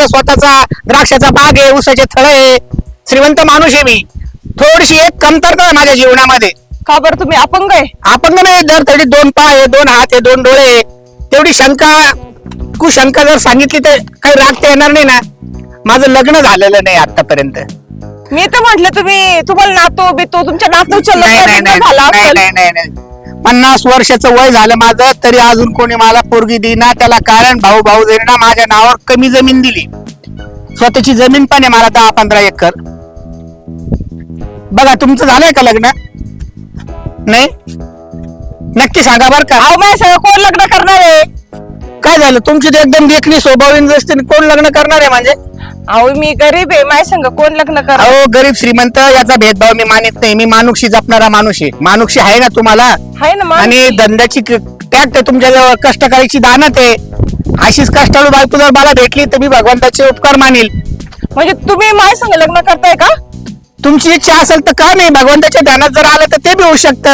माझा स्वतःचा द्राक्षाचा बाग आहे, ऊसाचे थळ आहे, श्रीमंत माणूस आहे मी. थोडीशी एक कमतरता आहे माझ्या जीवनामध्ये. का बरं तुम्ही अपंग आहे? अपंग नाही, जर तरी 2 पाय आहे, 2 हात आहे, 2 डोळे आहे. तेवढी शंका कुशंका जर सांगितली तर काही रागता येणार नाही ना. माझं लग्न झालेलं नाही आतापर्यंत. मी तर म्हटलं तुम्हाला नातो बितो तुमच्या नातूच्या नाही नाही लग्न झाला नाही असेल. नाही नाही नाही. 50 वर्षाचं वय झालं माझं, तरी अजून कोणी मला पोरगी देईना. त्याला कारण भाऊ ना माझ्या नावावर कमी जमीन दिली. स्वतःची जमीन पण आहे मला 10-15 एकर. बघा तुमचं झालंय का लग्न? नाही, नक्की सांगा बर का. अहो माझ्या सगळं कोण लग्न करणार आहे? काय झालं तुमची तर एकदम देखणी स्वभावीन दिसते, कोण लग्न करणार आहे म्हणजे? अहो मी गरीब आहे, माझ्या संग कोण लग्न करणार? अहो गरीब श्रीमंत याचा भेदभाव मी मानित नाही. मी मानुक्षी जपणारा माणूस आहे. मानुक्षी आहे ना तुम्हाला? आहे ना माणूस. आणि धंद्याची टॅक्ट आहे तुमच्याजवळ, कष्ट करायची दानत आहे. अशीच कष्टाळू बायको जर मला भेटली तर मी भगवंताचे उपकार मानील. म्हणजे तुम्ही माझ्या संग लग्न करताय का? तुमची इच्छा असेल तर का नाही, भगवंताच्या ध्यानात जर आलं तर ते बी होऊ शकतं.